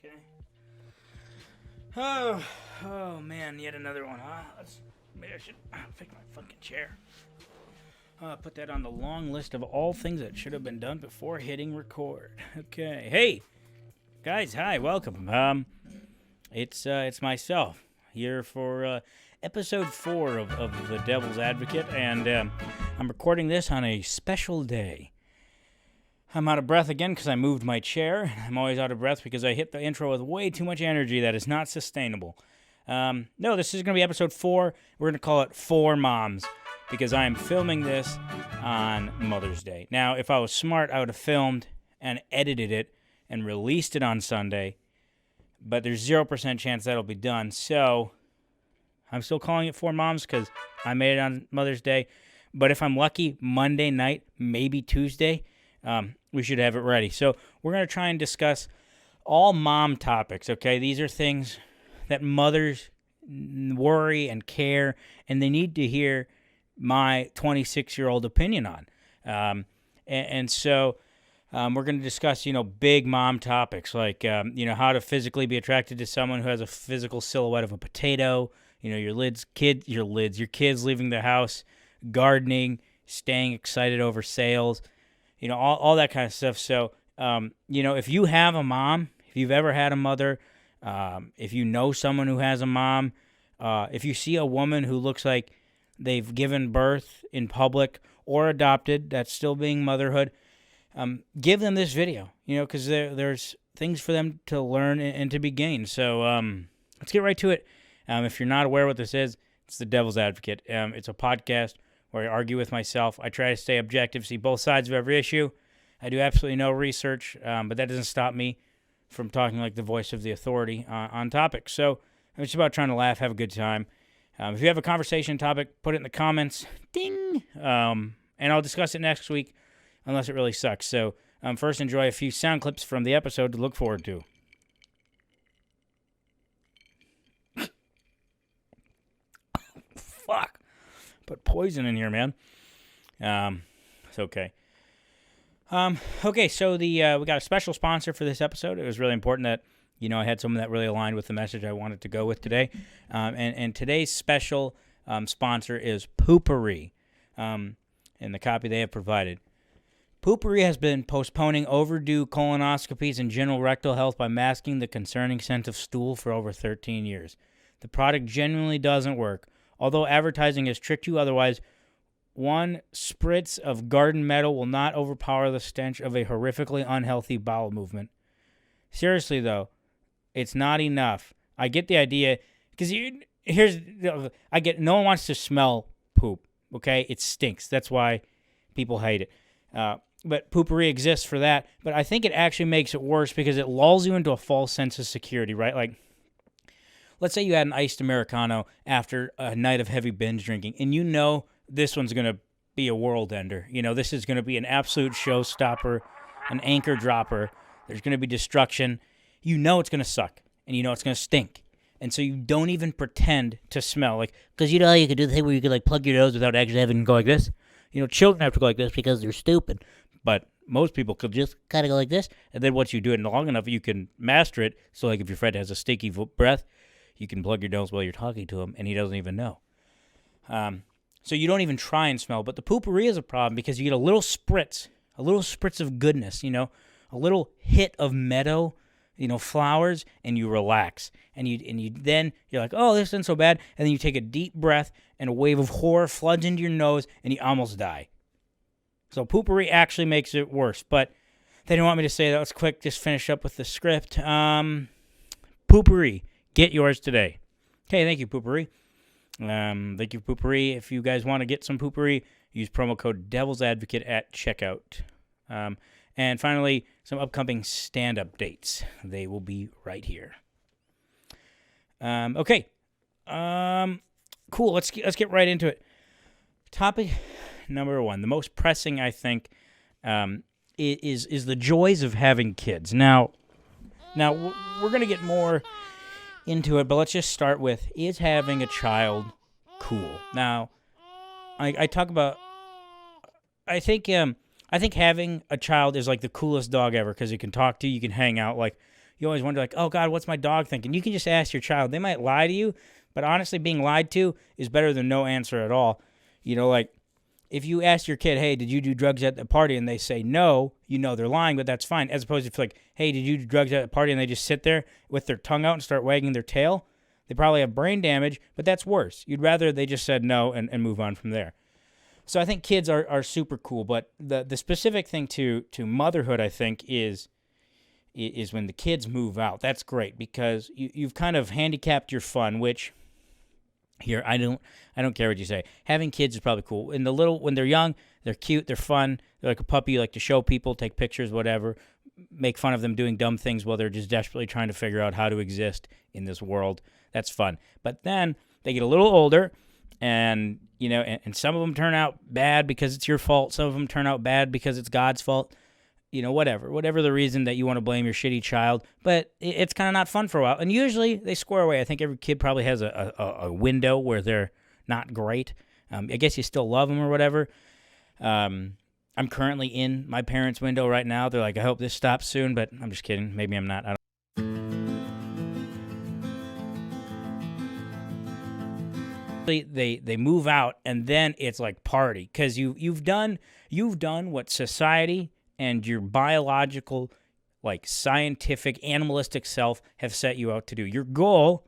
Okay. Oh man, yet another one. Maybe I should fix my fucking chair. Put that on the long list of all things that should have been done before hitting record. Okay. Hey, guys. Hi. Welcome. It's myself here for episode 4 of The Devil's Advocate, and I'm recording this on a special day. I'm out of breath again because I moved my chair. I'm always out of breath because I hit the intro with way too much energy that is not sustainable. No, this is going to be episode 4. We're going to call it 4 Moms because I am filming this on Mother's Day. Now, if I was smart, I would have filmed and edited it and released it on Sunday, but there's 0% chance that'll be done. So I'm still calling it 4 Moms because I made it on Mother's Day. But if I'm lucky, Monday night, maybe Tuesday, we should have it ready. So we're going to try and discuss all mom topics, okay? These are things that mothers worry and care, and they need to hear my 26-year-old opinion on. So we're going to discuss, big mom topics like, how to physically be attracted to someone who has a physical silhouette of a potato, your kids leaving the house, gardening, staying excited over sales, all that kind of stuff. So, if you have a mom, if you've ever had a mother, if you know someone who has a mom, if you see a woman who looks like they've given birth in public or adopted, that's still being motherhood, give them this video, because there's things for them to learn and to be gained. So let's get right to it. If you're not aware what this is, it's The Devil's Advocate. It's a podcast where I argue with myself. I try to stay objective, see both sides of every issue. I do absolutely no research, but that doesn't stop me from talking like the voice of the authority on topics. So I'm just about trying to laugh, have a good time. If you have a conversation topic, put it in the comments. Ding! And I'll discuss it next week, unless it really sucks. So first, enjoy a few sound clips from the episode to look forward to. Fuck. Put poison in here, man. It's okay. Okay, so we got a special sponsor for this episode. It was really important that, I had someone that really aligned with the message I wanted to go with today. And today's special sponsor is Poopery, and the copy they have provided. Poopery has been postponing overdue colonoscopies and general rectal health by masking the concerning scent of stool for over 13 years. The product genuinely doesn't work. Although advertising has tricked you otherwise, one spritz of garden metal will not overpower the stench of a horrifically unhealthy bowel movement. Seriously, though, it's not enough. I get the idea, because no one wants to smell poop, okay? It stinks. That's why people hate it. But Poopery exists for that. But I think it actually makes it worse because it lulls you into a false sense of security, right? Like, let's say you had an iced Americano after a night of heavy binge drinking, and this one's going to be a world ender. This is going to be an absolute showstopper, an anchor dropper. There's going to be destruction. It's going to suck, and it's going to stink. And so you don't even pretend to smell. Because how you could do the thing where you could, plug your nose without actually having to go like this? Children have to go like this because they're stupid. But most people could just kind of go like this, and then once you do it long enough, you can master it. So, if your friend has a stinky breath, you can plug your nose while you're talking to him, and he doesn't even know. So you don't even try and smell. But the Poopery is a problem because you get a little spritz of goodness, a little hit of meadow, flowers, and you relax. And you're like, oh, this isn't so bad. And then you take a deep breath, and a wave of horror floods into your nose, and you almost die. So Poopery actually makes it worse. But they didn't want me to say that. Let's quick just finish up with the script. Poopery. Get yours today. Okay, thank you, Poopery. Thank you, Poopery. If you guys want to get some Poopery, use promo code Devil's Advocate at checkout. And finally, some upcoming stand-up dates. They will be right here. Okay. Cool. Let's get right into it. Topic number 1, the most pressing, I think, is the joys of having kids. Now we're gonna get more into it, but let's just start with, is having a child cool? Now, I talk about, I think having a child is like the coolest dog ever because it can talk to you, you can hang out, you always wonder, like, oh, God, what's my dog thinking? You can just ask your child. They might lie to you, but honestly, being lied to is better than no answer at all. Like, if you ask your kid, hey, did you do drugs at the party? And they say no, they're lying, but that's fine. As opposed to if like, hey, did you do drugs at the party? And they just sit there with their tongue out and start wagging their tail. They probably have brain damage, but that's worse. You'd rather they just said no and move on from there. So I think kids are super cool, but the specific thing to motherhood, I think, is when the kids move out. That's great because you've kind of handicapped your fun, which here I don't care what you say. Having kids is probably cool. When they're young, they're cute, they're fun, they're like a puppy. You like to show people, take pictures, whatever, make fun of them doing dumb things while they're just desperately trying to figure out how to exist in this world. That's fun. But then they get a little older, and and some of them turn out bad because it's your fault. Some of them turn out bad because it's God's fault. Whatever the reason that you want to blame your shitty child, but it's kind of not fun for a while. And usually they square away. I think every kid probably has a window where they're not great. I guess you still love them or whatever. I'm currently in my parents' window right now. They're like, I hope this stops soon, but I'm just kidding. Maybe I'm not. I don't. They move out, and then it's like party because you've done what society and your biological, like scientific, animalistic self have set you out to do. Your goal,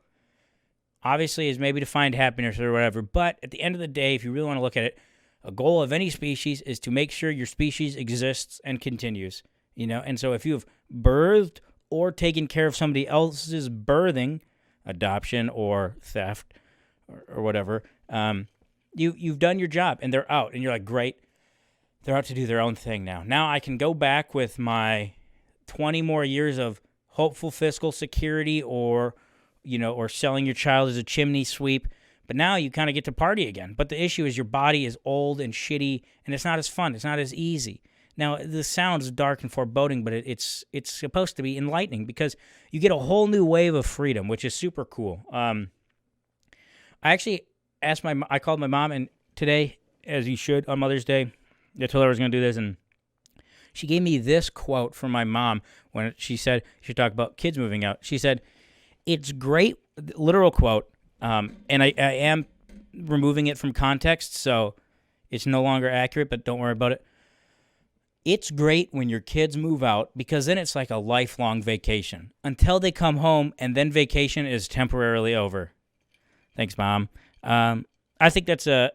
obviously, is maybe to find happiness or whatever, but at the end of the day, if you really want to look at it, a goal of any species is to make sure your species exists and continues, And so if you've birthed or taken care of somebody else's birthing, adoption or theft or whatever, you've done your job, and they're out, and you're like, great. They're out to do their own thing now. Now I can go back with my 20 more years of hopeful fiscal security or selling your child as a chimney sweep. But now you kind of get to party again. But the issue is your body is old and shitty, and it's not as fun. It's not as easy. Now, this sounds dark and foreboding, but it's supposed to be enlightening because you get a whole new wave of freedom, which is super cool. I actually I called my mom and today, as you should, on Mother's Day. I told her I was going to do this, and she gave me this quote from my mom when she said she should talk about kids moving out. She said, it's great, literal quote, and I am removing it from context, so it's no longer accurate, but don't worry about it. It's great when your kids move out because then it's like a lifelong vacation until they come home, and then vacation is temporarily over. Thanks, Mom. I think that's a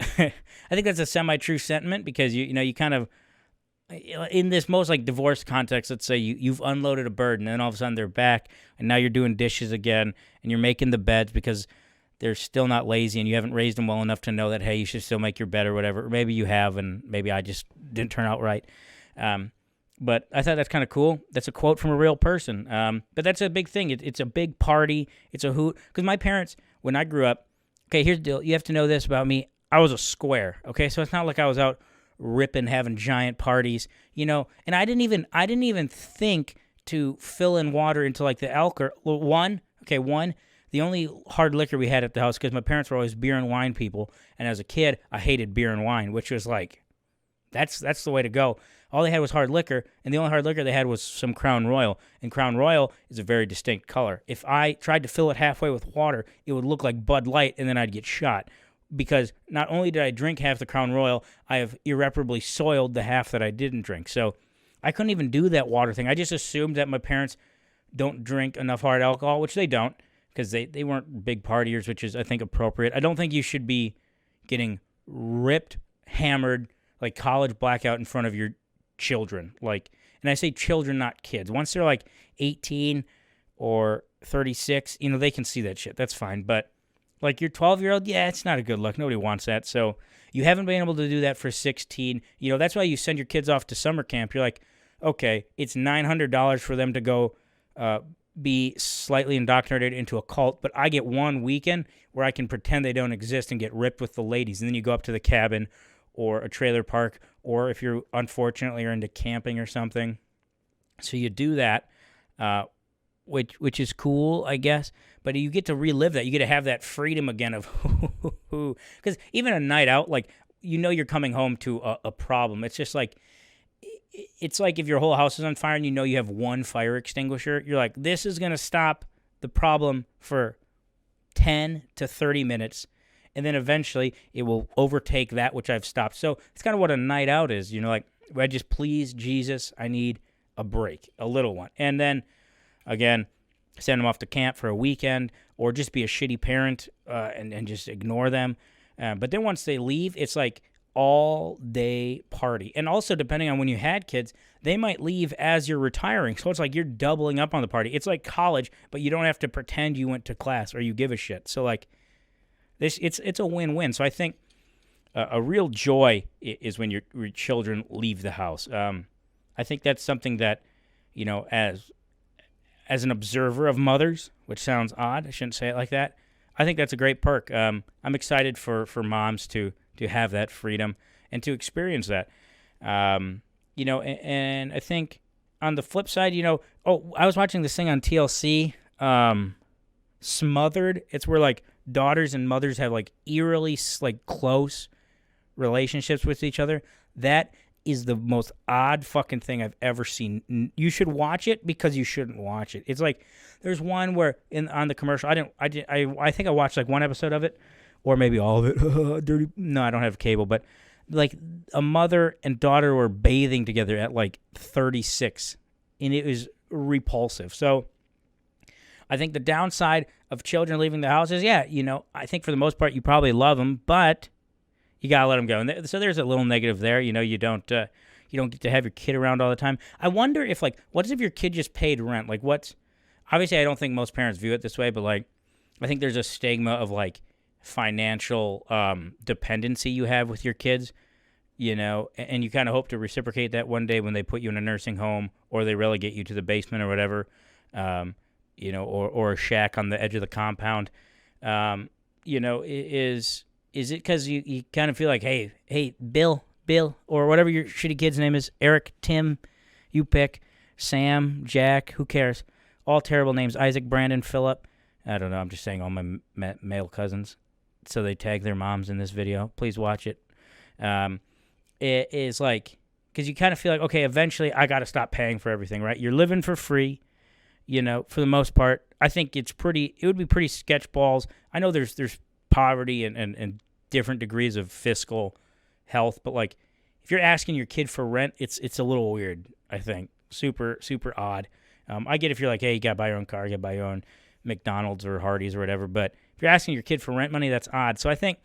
semi-true sentiment because you kind of, in this most like divorce context, let's say you've unloaded a burden and then all of a sudden they're back and now you're doing dishes again and you're making the beds because they're still not lazy and you haven't raised them well enough to know that, hey, you should still make your bed or whatever. Or maybe you have and maybe I just didn't turn out right. But I thought that's kind of cool. That's a quote from a real person. But that's a big thing. It's a big party. It's a hoot. Because my parents, when I grew up, okay, here's the deal. You have to know this about me. I was a square, okay? So it's not like I was out ripping, having giant parties, and I didn't even think to fill in water into like the alcohol. One, the only hard liquor we had at the house, because my parents were always beer and wine people, and as a kid, I hated beer and wine, which was like, that's the way to go. All they had was hard liquor, and the only hard liquor they had was some Crown Royal, and Crown Royal is a very distinct color. If I tried to fill it halfway with water, it would look like Bud Light, and then I'd get shot. Because not only did I drink half the Crown Royal, I have irreparably soiled the half that I didn't drink. So I couldn't even do that water thing. I just assumed that my parents don't drink enough hard alcohol, which they don't, because they weren't big partiers, which is, I think, appropriate. I don't think you should be getting ripped, hammered, like college blackout in front of your children. And I say children, not kids. Once they're like 18 or 36, they can see that shit. That's fine. But like your 12-year-old, yeah, it's not a good look. Nobody wants that. So you haven't been able to do that for 16. That's why you send your kids off to summer camp. You're like, okay, it's $900 for them to go be slightly indoctrinated into a cult, but I get one weekend where I can pretend they don't exist and get ripped with the ladies. And then you go up to the cabin or a trailer park, or if you're unfortunately are into camping or something. So you do that, which is cool, I guess. But you get to relive that. You get to have that freedom again of because even a night out, like you're coming home to a problem. It's just like it's like if your whole house is on fire and you know you have one fire extinguisher, you're like, this is going to stop the problem for 10 to 30 minutes. And then eventually it will overtake that which I've stopped. So it's kind of what a night out is. Like, I just, please, Jesus, I need a break, a little one. And then, again, send them off to camp for a weekend or just be a shitty parent and just ignore them. But then once they leave, it's like all day party. And also, depending on when you had kids, they might leave as you're retiring. So it's like you're doubling up on the party. It's like college, but you don't have to pretend you went to class or you give a shit. So like it's a win-win. So I think a real joy is when your children leave the house. I think that's something that, as an observer of mothers, which sounds odd, I shouldn't say it like that, I think that's a great perk. I'm excited for moms to have that freedom and to experience that. And I think on the flip side, I was watching this thing on TLC, Smothered. It's where like daughters and mothers have like eerily like close relationships with each other. That is the most odd fucking thing I've ever seen. You should watch it because you shouldn't watch it. It's like there's one where on the commercial, I think I watched like one episode of it or maybe all of it. Dirty. No, I don't have cable, but like a mother and daughter were bathing together at like 36 and it was repulsive. So I think the downside of children leaving the house is, I think for the most part you probably love them, but you gotta let them go. And so there's a little negative there. You don't get to have your kid around all the time. I wonder if what if your kid just paid rent? Like obviously I don't think most parents view it this way, but like I think there's a stigma of like financial dependency you have with your kids, and you kind of hope to reciprocate that one day when they put you in a nursing home or they relegate you to the basement or whatever. Or a shack on the edge of the compound, is it because you kind of feel like, hey, Bill, or whatever your shitty kid's name is, Eric, Tim, you pick, Sam, Jack, who cares? All terrible names, Isaac, Brandon, Philip. I don't know, I'm just saying all my male cousins, so they tag their moms in this video. Please watch it. It is like, because you kind of feel like, okay, eventually I got to stop paying for everything, right? You're living for free. For the most part, I think it would be pretty sketch balls. I know there's poverty and different degrees of fiscal health, but like if you're asking your kid for rent, it's a little weird, I think. Super, super odd. I get if you're like, hey, you got to buy your own car, you got to buy your own McDonald's or Hardee's or whatever, but if you're asking your kid for rent money, that's odd. So I think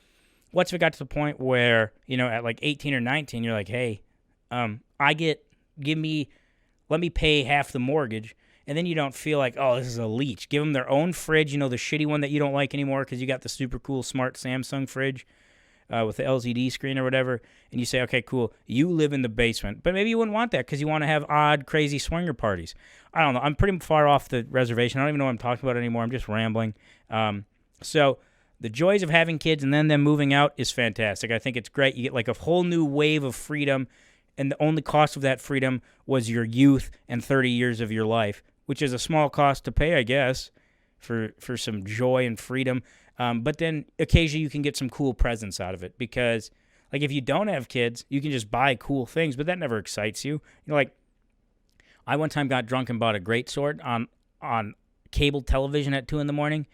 once we got to the point where, at like 18 or 19, you're like, hey, let me pay half the mortgage. And then you don't feel like, oh, this is a leech. Give them their own fridge, the shitty one that you don't like anymore because you got the super cool smart Samsung fridge with the LCD screen or whatever. And you say, okay, cool, you live in the basement. But maybe you wouldn't want that because you want to have odd, crazy swinger parties. I don't know. I'm pretty far off the reservation. I don't even know what I'm talking about anymore. I'm just rambling. So the joys of having kids and then them moving out is fantastic. I think it's great. You get like a whole new wave of freedom, and the only cost of that freedom was your youth and 30 years of your life, which is a small cost to pay, I guess, for some joy and freedom. But then occasionally you can get some cool presents out of it because, like, if you don't have kids, you can just buy cool things, but that never excites you. Like, I one time got drunk and bought a greatsword on cable television at 2 a.m,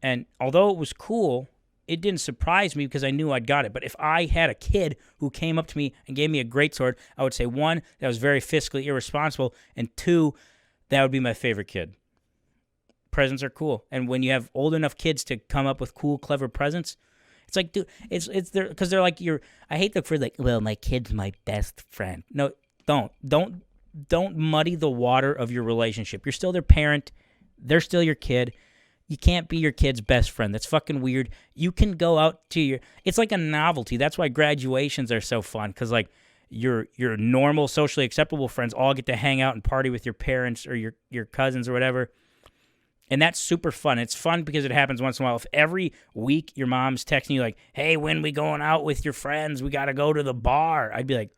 and although it was cool, it didn't surprise me because I knew I'd got it. But if I had a kid who came up to me and gave me a greatsword, I would say, 1, that was very fiscally irresponsible, and 2, that would be my favorite kid. Presents are cool. And when you have old enough kids to come up with cool, clever presents, it's like, dude, it's there because they're like I hate the phrase like, well, my kid's my best friend. No, don't muddy the water of your relationship. You're still their parent. They're still your kid. You can't be your kid's best friend. That's fucking weird. You can go out to it's like a novelty. That's why graduations are so fun because like your normal socially acceptable friends all get to hang out and party with your parents or your cousins or whatever. And that's super fun. It's fun because it happens once in a while. If every week your mom's texting you like, hey, when we going out with your friends? We got to go to the bar. I'd be like,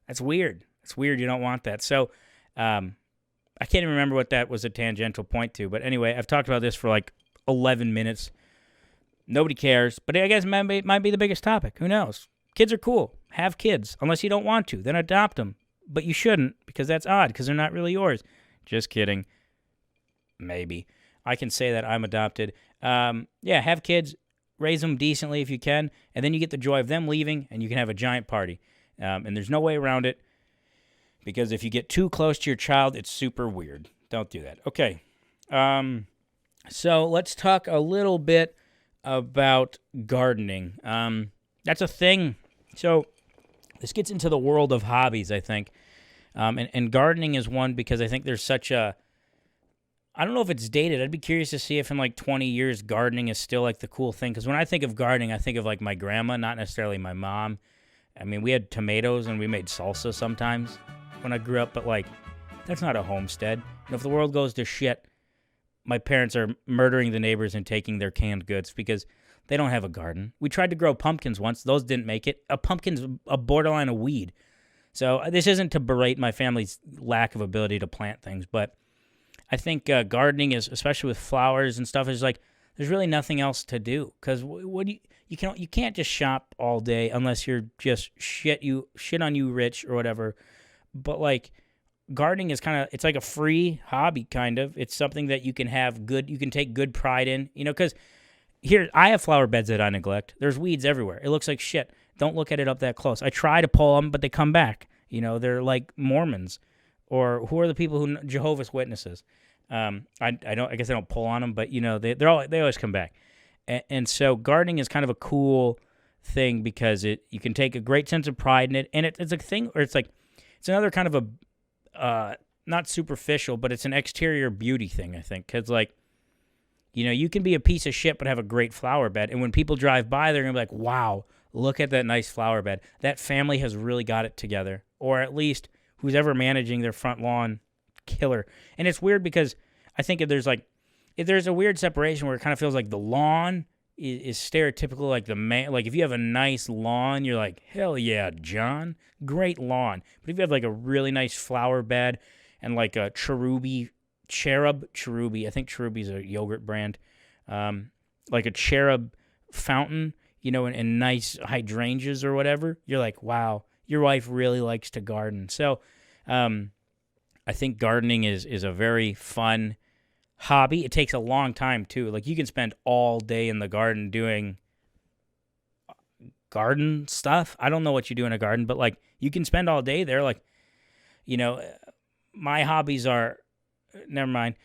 that's weird. It's weird. You don't want that. So I can't even remember what that was a tangential point to. But anyway, I've talked about this for like 11 minutes. Nobody cares. But I guess it might be the biggest topic. Who knows? Kids are cool. Have kids. Unless you don't want to. Then adopt them. but you shouldn't because that's odd because they're not really yours. Just kidding. Maybe. I can say that I'm adopted. Have kids, raise them decently if you can, and then you get the joy of them leaving, and you can have a giant party. And there's no way around it because if you get too close to your child, it's super weird. Don't do that. Okay. So let's talk a little bit about gardening. That's a thing. So this gets into the world of hobbies, I think. And gardening is one because I think there's such a... I don't know if it's dated. I'd be curious to see if in like 20 years gardening is still like the cool thing. Because when I think of gardening, I think of like my grandma, not necessarily my mom. I mean, we had tomatoes and we made salsa sometimes when I grew up. But like, that's not a homestead. And if the world goes to shit, my parents are murdering the neighbors and taking their canned goods because they don't have a garden. We tried to grow pumpkins once. Those didn't make it. A pumpkin's a borderline a weed. So this isn't to berate my family's lack of ability to plant things, but I think gardening is, especially with flowers and stuff, is like there's really nothing else to do because you can't just shop all day unless you're just shit on you rich or whatever. But like gardening is it's like a free hobby kind of. It's something that you can take good pride in, because here I have flower beds that I neglect. There's weeds everywhere. It looks like shit. Don't look at it up that close. I try to pull them, but they come back. They're like Mormons. Or who are the people who Jehovah's Witnesses? I guess I don't pull on them, but they always come back. And so gardening is kind of a cool thing because you can take a great sense of pride in it, and it's a thing, or it's another kind of a not superficial, but it's an exterior beauty thing. I think because you can be a piece of shit but have a great flower bed, and when people drive by, they're gonna be like, "Wow, look at that nice flower bed. That family has really got it together," or at least who's ever managing their front lawn, killer. And it's weird because I think if there's a weird separation where it kind of feels like the lawn is stereotypical, like the man, like if you have a nice lawn, you're like, hell yeah, John, great lawn. But if you have like a really nice flower bed and like a cherub, I think Cherubi's a yogurt brand, like a cherub fountain, and nice hydrangeas or whatever, you're like, wow, your wife really likes to garden. So I think gardening is a very fun hobby. It takes a long time, too. Like, you can spend all day in the garden doing garden stuff. I don't know what you do in a garden, but, you can spend all day there. My hobbies are... Never mind.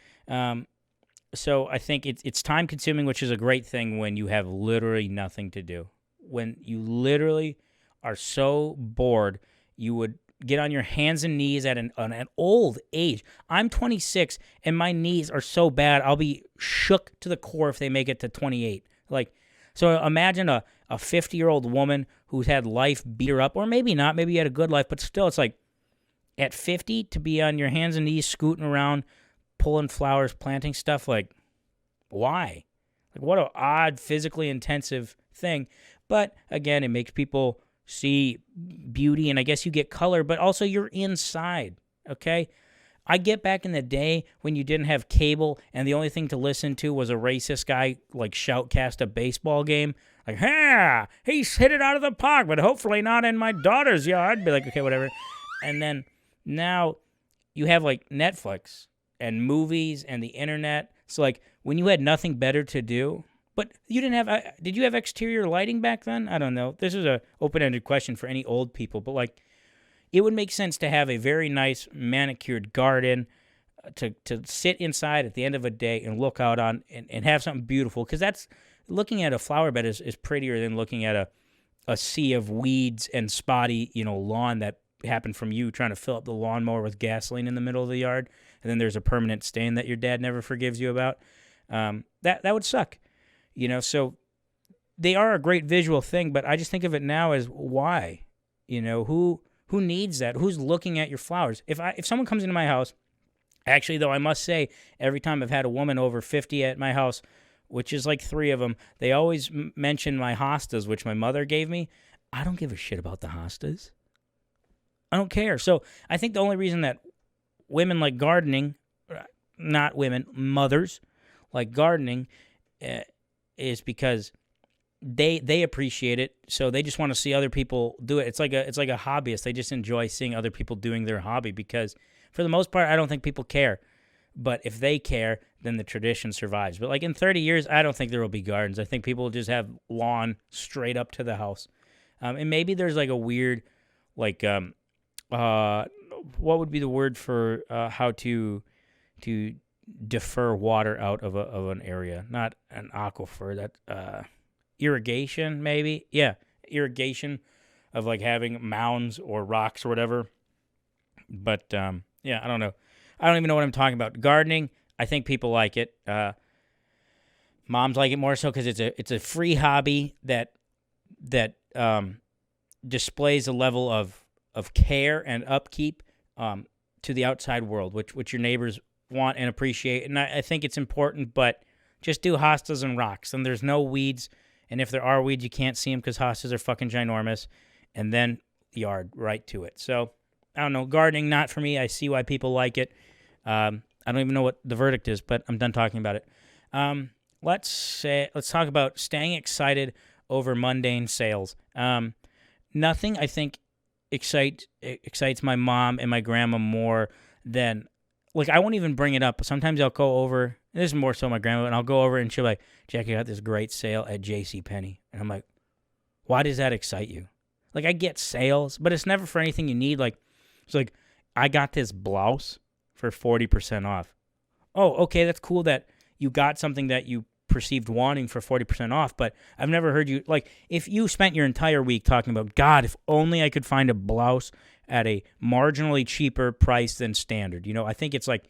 So I think it's time-consuming, which is a great thing when you have literally nothing to do. When you literally are so bored, you would get on your hands and knees at an old age. I'm 26, and my knees are so bad, I'll be shook to the core if they make it to 28. So imagine a 50-year-old woman who's had life beat her up, or maybe not, maybe you had a good life, but still, it's like, at 50, to be on your hands and knees, scooting around, pulling flowers, planting stuff, why? What an odd, physically intensive thing. But, again, it makes people see beauty, and I guess you get color, but also you're inside, okay? I get back in the day when you didn't have cable, and the only thing to listen to was a racist guy, shoutcast a baseball game. He's hit it out of the park, but hopefully not in my daughter's yard. I'd be like, okay, whatever. And then now you have, Netflix and movies and the internet. So, when you had nothing better to do... But you didn't have... did you have exterior lighting back then? I don't know. This is an open-ended question for any old people. But, it would make sense to have a very nice manicured garden to sit inside at the end of a day and look out on and have something beautiful. Because that's... Looking at a flower bed is prettier than looking at a sea of weeds and spotty, lawn that happened from you trying to fill up the lawnmower with gasoline in the middle of the yard. And then there's a permanent stain that your dad never forgives you about. That would suck. So they are a great visual thing, but I just think of it now as why? Who needs that? Who's looking at your flowers? If someone comes into my house, actually, though, I must say, every time I've had a woman over 50 at my house, which is 3 of them, they always mention my hostas, which my mother gave me. I don't give a shit about the hostas. I don't care. So I think the only reason that women like gardening, not women, mothers like gardening, is because they appreciate it, so they just want to see other people do it. It's like a hobbyist. They just enjoy seeing other people doing their hobby because, for the most part, I don't think people care. But if they care, then the tradition survives. But like in 30 years, I don't think there will be gardens. I think people will just have lawn straight up to the house. And maybe there's like a weird, like, what would be the word for how to defer water out of an area? Not an aquifer. That irrigation, maybe. Yeah, irrigation of like having mounds or rocks or whatever. But yeah, I don't know. I don't even know what I'm talking about. Gardening, I think people like it. Moms like it more so because it's a free hobby that displays a level of care and upkeep to the outside world, which your neighbors want and appreciate. And I think it's important, but just do hostas and rocks. And there's no weeds. And if there are weeds, you can't see them because hostas are fucking ginormous. And then yard right to it. So, I don't know. Gardening, not for me. I see why people like it. I don't even know what the verdict is, but I'm done talking about it. Let's talk about staying excited over mundane sales. Nothing, I think, excites my mom and my grandma more than, like, I won't even bring it up. Sometimes I'll go over, this is more so my grandma, and I'll go over and she'll be like, Jackie, I got this great sale at JCPenney. And I'm like, why does that excite you? Like, I get sales, but it's never for anything you need. Like, it's like, I got this blouse for 40% off. Oh, okay, that's cool that you got something that you perceived wanting for 40% off, but I've never heard you, like, if you spent your entire week talking about, God, if only I could find a blouse at a marginally cheaper price than standard. You know, I think it's like,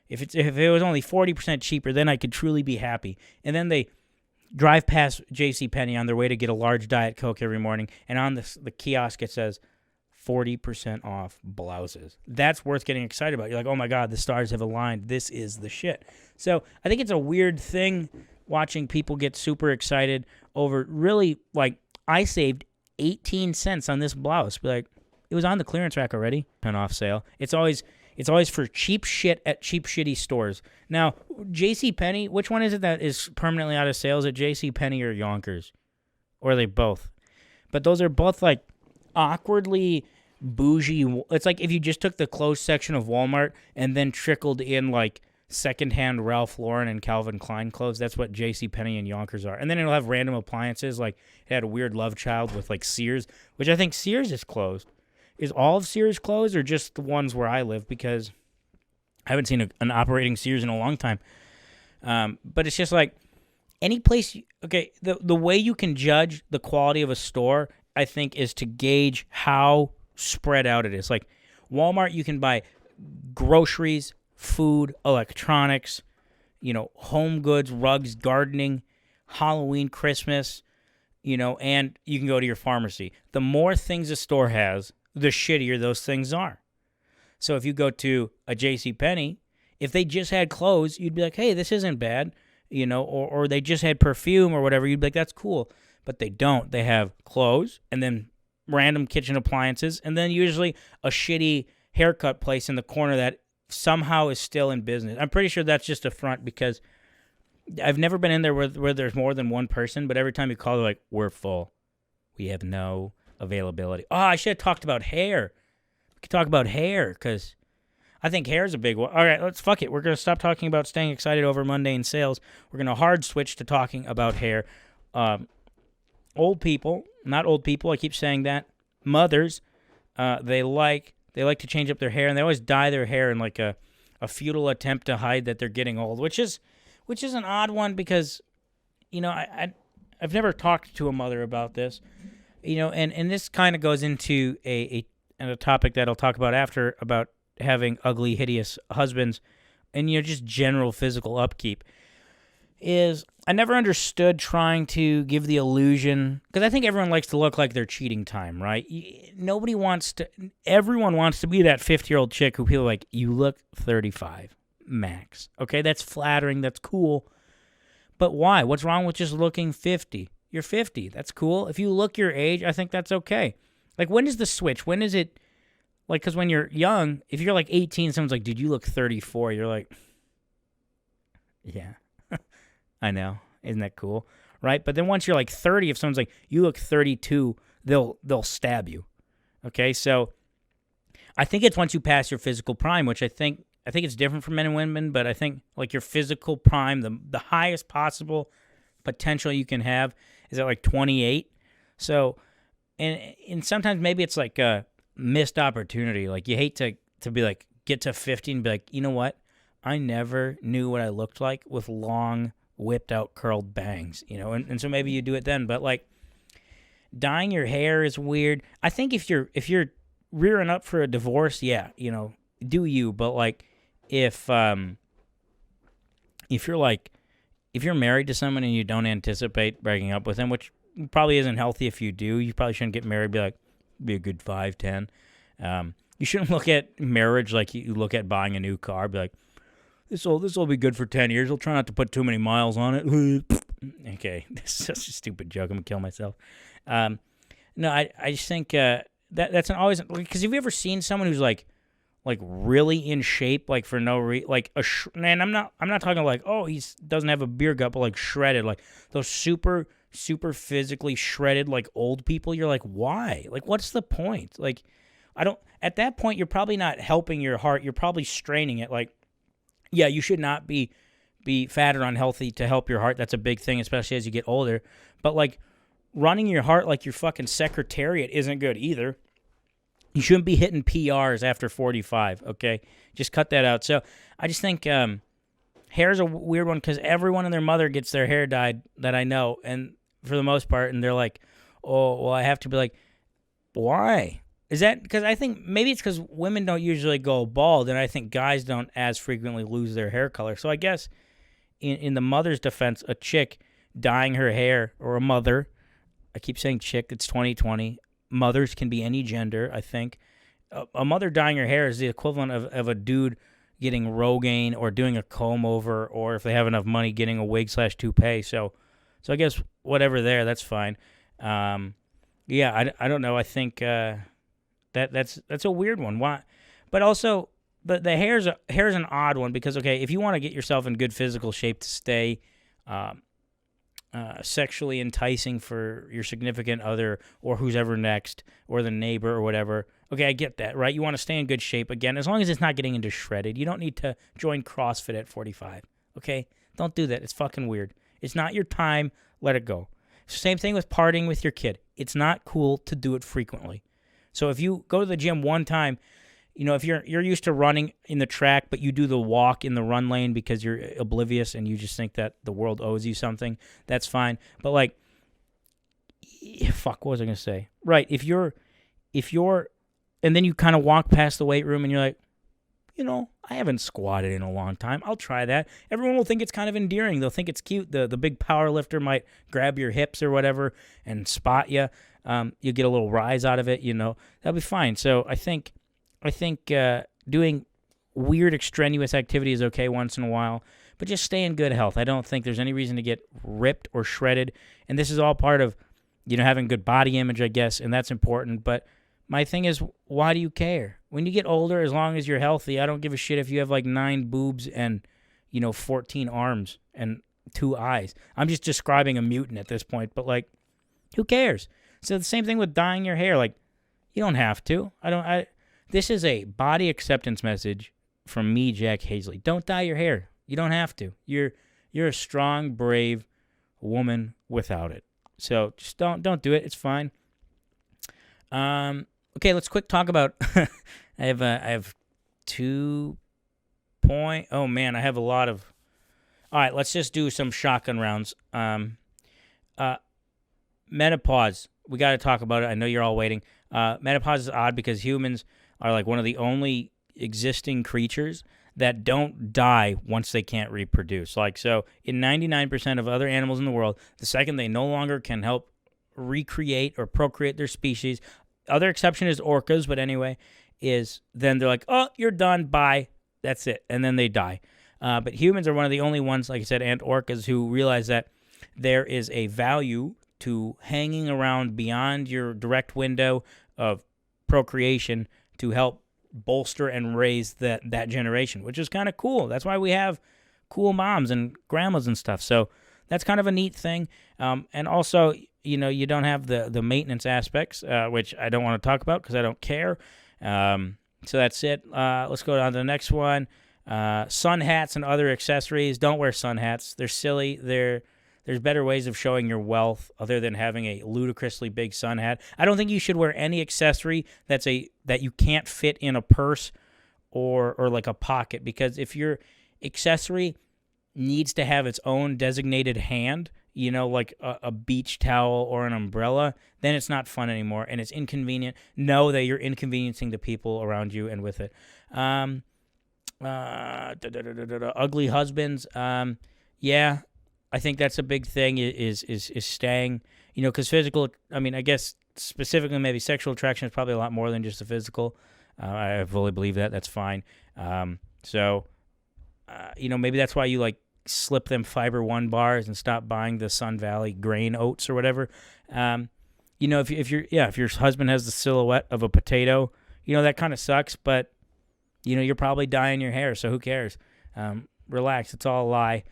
if it was only 40% cheaper, then I could truly be happy. And then they drive past JCPenney on their way to get a large Diet Coke every morning, and on the kiosk it says 40% off blouses. That's worth getting excited about. You're like, oh my God, the stars have aligned. This is the shit. So I think it's a weird thing watching people get super excited over really, like, I saved 18 cents on this blouse. Be like, it was on the clearance rack already. An off sale. It's always for cheap shit at cheap shitty stores. Now, JCPenney, which one is it that is permanently out of sales? At JCPenney or Yonkers? Or are they both? But those are both like awkwardly bougie. It's like if you just took the clothes section of Walmart and then trickled in like secondhand Ralph Lauren and Calvin Klein clothes. That's what JCPenney and Yonkers are. And then it'll have random appliances. Like it had a weird love child with like Sears, which I think Sears is closed. Is all of Sears closed or just the ones where I live? Because I haven't seen an operating Sears in a long time. But it's just like any place. Okay, the way you can judge the quality of a store, I think, is to gauge how spread out it is. Like Walmart, you can buy groceries, food, electronics, home goods, rugs, gardening, Halloween, Christmas, and you can go to your pharmacy. The more things a store has, the shittier those things are. So if you go to a JCPenney, if they just had clothes, you'd be like, hey, this isn't bad, or they just had perfume or whatever. You'd be like, that's cool. But they don't. They have clothes and then random kitchen appliances and then usually a shitty haircut place in the corner that somehow is still in business. I'm pretty sure that's just a front because I've never been in there where there's more than one person, but every time you call, they're like, we're full. We have no availability. Oh, I should have talked about hair. We could talk about hair because I think hair is a big one. All right, fuck it. We're going to stop talking about staying excited over mundane sales. We're going to hard switch to talking about hair. Old people, not old people, I keep saying that, mothers, they like to change up their hair, and they always dye their hair in like a futile attempt to hide that they're getting old, which is an odd one because, I've never talked to a mother about this, and this kind of goes into a topic that I'll talk about after about having ugly, hideous husbands and, just general physical upkeep. Is I never understood trying to give the illusion, because I think everyone likes to look like they're cheating time, right? Everyone wants to be that 50-year-old chick who people are like, you look 35, max. Okay, that's flattering, that's cool. But why? What's wrong with just looking 50? You're 50, that's cool. If you look your age, I think that's okay. Like, when is the switch? When is it, like, because when you're young, if you're like 18, someone's like, dude, you look 34. You're like, yeah. I know. Isn't that cool? right? But then once you're like 30, if someone's like, you look 32, they'll stab you. Okay, so I think it's once you pass your physical prime, which I think it's different for men and women, but I think like your physical prime, the highest possible potential you can have is at like 28. So, and sometimes maybe it's like a missed opportunity. Like you hate to be like, get to 50 and be like, you know what? I never knew what I looked like with long, whipped out, curled bangs, and so maybe you do it then. But like dyeing your hair is weird. I think if you're rearing up for a divorce, yeah, do you. But like if you're married to someone and you don't anticipate breaking up with them, which probably isn't healthy if you do, you probably shouldn't get married. Be a good 5, 10. You shouldn't look at marriage like you look at buying a new car. Be like, this will be good for 10 years. I'll try not to put too many miles on it. Okay, this is such a stupid joke. I'm gonna kill myself. No, I just think that's always, because have you ever seen someone who's like really in shape, like for no reason, like and I'm not talking like, oh, he doesn't have a beer gut, but like shredded, like those super physically shredded like old people. You're like, why? Like, what's the point? Like, at that point, you're probably not helping your heart. You're probably straining it. Like, yeah, you should not be fat or unhealthy to help your heart. That's a big thing, especially as you get older. But like running your heart like your fucking secretariat isn't good either. You shouldn't be hitting PRs after 45, okay? Just cut that out. So I just think hair's a weird one because everyone and their mother gets their hair dyed that I know, and for the most part, and they're like, oh, well, I have to be like, why? Is that because I think maybe it's because women don't usually go bald, and I think guys don't as frequently lose their hair color. So I guess in the mother's defense, a chick dyeing her hair, or a mother, I keep saying chick, it's 2020. Mothers can be any gender, I think. A mother dyeing her hair is the equivalent of a dude getting Rogaine or doing a comb over, or if they have enough money, getting a wig/toupee. So I guess whatever there, that's fine. Yeah, I don't know. I think that's a weird one. Why? But also, the hair's an odd one because, okay, if you want to get yourself in good physical shape to stay sexually enticing for your significant other or who's ever next or the neighbor or whatever. Okay, I get that, right? You want to stay in good shape again, as long as it's not getting into shredded. You don't need to join CrossFit at 45, okay? Don't do that. It's fucking weird. It's not your time. Let it go. Same thing with partying with your kid. It's not cool to do it frequently. So if you go to the gym one time, if you're used to running in the track, but you do the walk in the run lane because you're oblivious and you just think that the world owes you something, that's fine. But like, fuck, what was I going to say? Right, if you're, and then you kind of walk past the weight room and you're like, I haven't squatted in a long time. I'll try that. Everyone will think it's kind of endearing. They'll think it's cute. The big power lifter might grab your hips or whatever and spot you. You'll get a little rise out of it, That'll be fine. So I think doing weird extraneous activity is okay once in a while, but just stay in good health. I don't think there's any reason to get ripped or shredded, and this is all part of, having good body image, I guess, and that's important. But my thing is, why do you care? When you get older, as long as you're healthy, I don't give a shit if you have like 9 boobs and, 14 arms and 2 eyes. I'm just describing a mutant at this point, but like, who cares? So the same thing with dyeing your hair. Like, you don't have to. This is a body acceptance message from me, Jack Hazley. Don't dye your hair. You don't have to. You're a strong, brave woman without it. So just don't do it. It's fine. Okay, let's quick talk about. I have 2 point. Oh man, I have a lot of. All right, let's just do some shotgun rounds. Menopause. We got to talk about it. I know you're all waiting. Menopause is odd because humans are like one of the only existing creatures that don't die once they can't reproduce. Like, so in 99% of other animals in the world, the second they no longer can help recreate or procreate their species, other exception is orcas, but anyway, is then they're like, oh, you're done, bye, that's it, and then they die. But humans are one of the only ones, like I said, and orcas, who realize that there is a value to hanging around beyond your direct window of procreation to help bolster and raise that generation, which is kind of cool. That's why we have cool moms and grandmas and stuff. So that's kind of a neat thing. And also, you don't have the maintenance aspects, which I don't want to talk about because I don't care. So that's it. Let's go on to the next one. Sun hats and other accessories. Don't wear sun hats. They're silly. There's better ways of showing your wealth other than having a ludicrously big sun hat. I don't think you should wear any accessory that you can't fit in a purse or like a pocket, because if your accessory needs to have its own designated hand, like a beach towel or an umbrella, then it's not fun anymore, and it's inconvenient. Know that you're inconveniencing the people around you and with it. Ugly husbands. Yeah, I think that's a big thing is staying, because physical, I guess specifically maybe sexual attraction is probably a lot more than just the physical. I fully believe that. That's fine. Maybe that's why you like slip them Fiber One bars and stop buying the Sun Valley grain oats or whatever. If your husband has the silhouette of a potato, that kind of sucks, but you're probably dyeing your hair, so who cares? Relax. It's all a lie.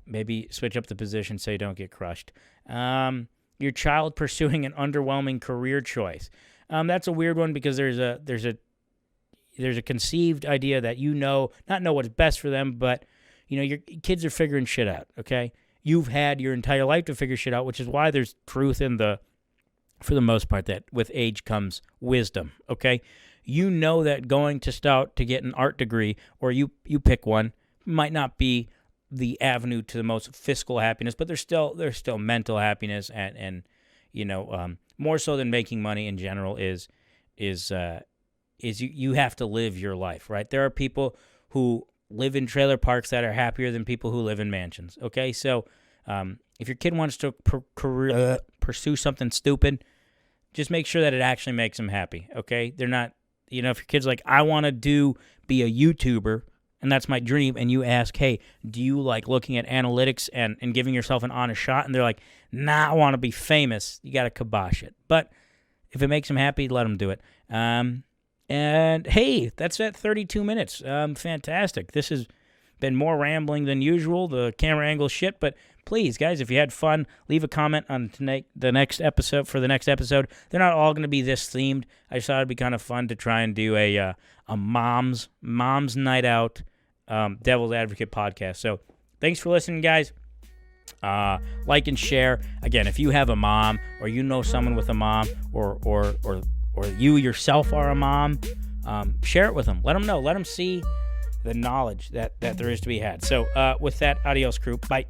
Maybe switch up the position so you don't get crushed. Your child pursuing an underwhelming career choice. That's a weird one because there's a conceived idea that not know what's best for them, but your kids are figuring shit out. Okay, you've had your entire life to figure shit out, which is why there's truth for the most part, that with age comes wisdom. Okay, that going to Stout to get an art degree, or you pick one, might not be the avenue to the most fiscal happiness, but there's still mental happiness, and more so than making money in general is you have to live your life, right? There are people who live in trailer parks that are happier than people who live in mansions. Okay, so if your kid wants to pursue something stupid, just make sure that it actually makes them happy. Okay, they're not, if your kid's like, I want to be a YouTuber, and that's my dream, and you ask, hey, do you like looking at analytics and giving yourself an honest shot? And they're like, nah, I want to be famous. You got to kibosh it. But if it makes them happy, let them do it. And hey, that's at 32 minutes. Fantastic. This has been more rambling than usual, the camera angle shit, but please, guys, if you had fun, leave a comment on the next episode. They're not all going to be this themed. I just thought it'd be kind of fun to try and do a mom's night out Devil's Advocate podcast. So thanks for listening, guys. Like and share. Again, if you have a mom, or someone with a mom, or you yourself are a mom, share it with them. Let them know. Let them see the knowledge that there is to be had. So with that, adios, crew. Bye.